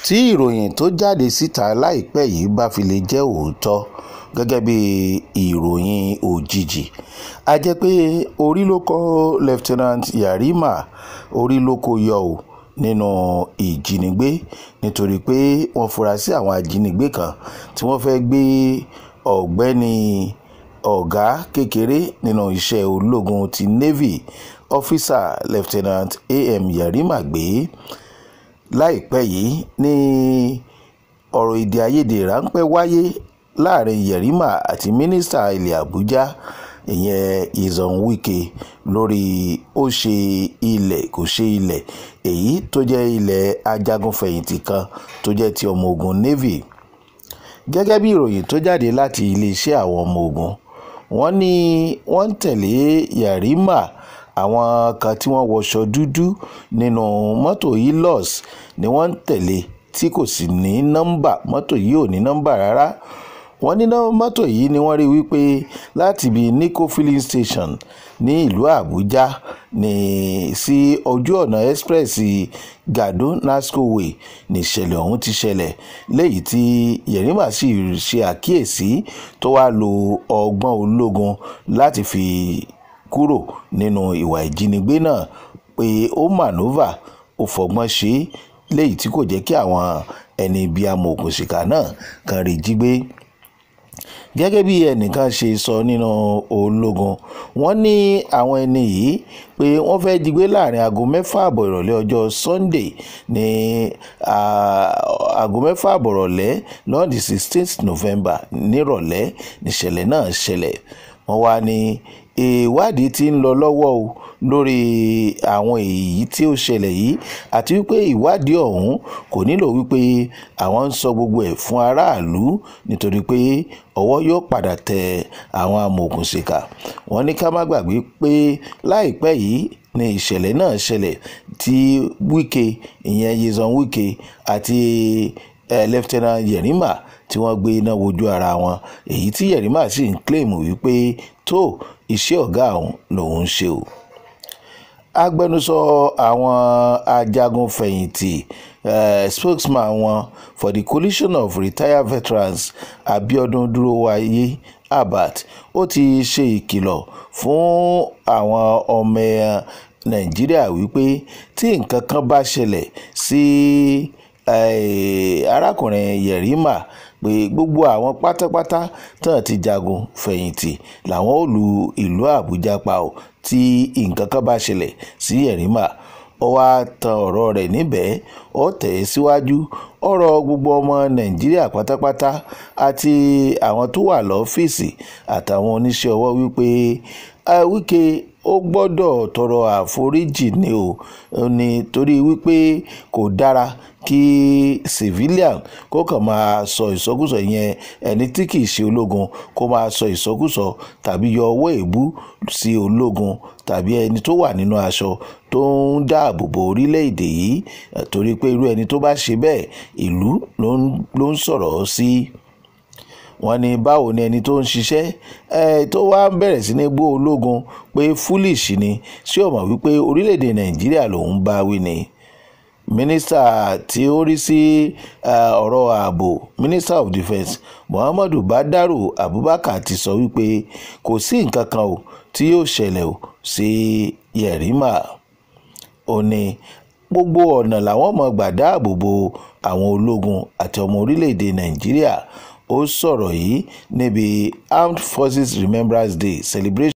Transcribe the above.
tí ìròyìn tó jáde síta láìpẹ́ yìí bá fi lè jẹ́ òótọ́ gẹ́gẹ́ bí ìròyìn òjijì, a jẹ́ pé orí ló kó Lieutenant Yarima, orí ló kó yọ ọ́ nínú ìjínigbé, nítorí pé wọ́n fura sí àwọn ajínigbé kan tí wọ́n fẹ́ gbé ọ̀gbẹ́ni ọ̀gá kékeré nínú iṣẹ́ ológun ti Navy, ọ́físà Lieutenant AM Yarima gbé. Láìpẹ́ yìí ní ọ̀rọ̀ èdè àìyedè ráńpẹ́ wáyé láàrin Yarima àti mínísítà ilẹ̀ Àbújá ìyẹn Nyesom Wike lórí ó ṣe ilẹ̀ kò ṣe ilẹ̀ èyí tó jẹ́ ilẹ̀ ajagunfẹ̀yìntì kan tó jẹ́ ti ọmọ ogun Navy. Gẹ́gẹ́ bí ìròyìn tó jáde láti iléeṣẹ́ àwọn ọmọ ogun, wọ́n ní wọ́n ń tẹ̀lé Yarima. Àwọn kan tí wọ́n wọṣọ dúdú nínú mọ́tò Hilux ni wọ́n ń tẹ̀lé tí kò sì ní nọ́mbà. Mọ́tò yìí ò ní nọ́mbà rárá. Wọ́n ní mọ́tò yìí ni wọ́n rí wípé láti ibi Nicco filling station ní ìlú Àbújá ní sí ojú ọ̀nà express Gado Nasco Way ní ìṣẹ̀lẹ̀ ọ̀hún ti ṣẹlẹ̀, léyìí tí Yarima sì ṣe àkíyèsí tó wá lo ọgbọ́n ológun láti fi kúrò nínú ìwà ìjínigbé náà, pé ó maneuver ó fọgbọ́n ṣe, léyìí tí kò jẹ́ kí àwọn ẹni ibi amòòkùnṣìkà náà kan rí jí gbé. Gẹ́gẹ́ bí ẹnìkan ṣe sọ nínú ológun, wọ́n ní àwọn ẹni yìí pé wọ́n fẹ́ jí gbé láàrin aago 6:30 ìrọ̀lẹ́ ọjọ́ Sunday ní aago 6:30 ìrọ̀lẹ́ lọ́dún 16th November nírọ̀lẹ́ níṣẹ̀lẹ̀ náà ṣẹlẹ̀. Wọ́n wá ní ìwádìí tí ń lọ lọ́wọ́ o lórí àwọn èyí tí ó ṣẹlẹ̀ yìí, àti wípé ìwádìí ọ̀hún kò nílò wípé àwọn ń sọ gbogbo ẹ̀ fún aráàlú, nítorí pé ọwọ́ yóò padà tẹ àwọn amòòkùnṣìkà. Wọ́n ní ká má gbàgbé pé láìpẹ́ yìí ní ìṣẹ̀lẹ̀ náà ṣẹlẹ̀ tí Wike ìyẹn Nyesom Wike àti Lieutenant Yarima tí wọ́n gbé iná wojú ara wọn, èyí tí Yarima sì ń claim wípé tó iṣẹ́ ọ̀gá òun lòun ń ṣe o. Agbẹnusọ àwọn ajagunfẹ̀yìntì spokesman wọn for the Coalition of Retired Veterans Abiodun Durowaye Abat, ó ti ṣe ìkìlọ̀ fún àwọn ọmọ Nàìjíríà wípé tí nǹkan kan bá ṣẹlẹ̀ sí arákùnrin Yarima, pé gbogbo àwọn pátápátá tán ti jagun fẹ̀yìntì làwọn ò lu ìlú Àbújá pa ọ́ tí nǹkan kan bá ṣẹlẹ̀ sí Yarima. Ó wá tan ọ̀rọ̀ rẹ̀ níbẹ̀, ó tẹ̀ ẹ́ síwájú, ọ̀rọ̀ gbogbo ọmọ Nàìjíríà pátápátá àti àwọn tó wà lọ́fíìsì àtàwọn oníṣẹ́ ọwọ́ wípé Wike ó gbọ́dọ̀ tọrọ àforíjì ni o, nítorí wípé kò dára kí civilian kó kàn máa sọ ìsọkúsọ, yẹn ẹni tí kì í ṣe ológun kó máa sọ ìsọkúsọ tàbí yọ ọwọ́ èébú sí ológun tàbí ẹni tó wà nínú aṣọ tó ń dáàbò bo orílẹ̀-èdè yìí, torí pé irú ẹni tó bá ṣe bẹ́ẹ̀ ìlú ló ń sọ̀rọ̀ sí. Wọ́n ní báwo ni ẹni tó ń ṣiṣẹ́ tó wá bẹ̀rẹ̀ sí ní gbó ológun pé foolish ni, ṣé o mọ̀ wípé orílẹ̀-èdè Nàìjíríà lòun bá wí ni. Mínísítà tí ó rí sí ọ̀rọ̀ ààbò, Minister of Defence Muhammadu Badaru Abubakar ti sọ wípé kò sí nǹkan kan o tí yóò ṣẹlẹ̀ o sí Yarima. Ó ní gbogbo ọ̀nà làwọn ọmọ gbà dáàbò bo àwọn ológun àti ọmọ orílẹ̀-èdè Nàìjíríà. Ó sọ̀rọ̀ yìí níbi Armed Forces Remembrance Day celebration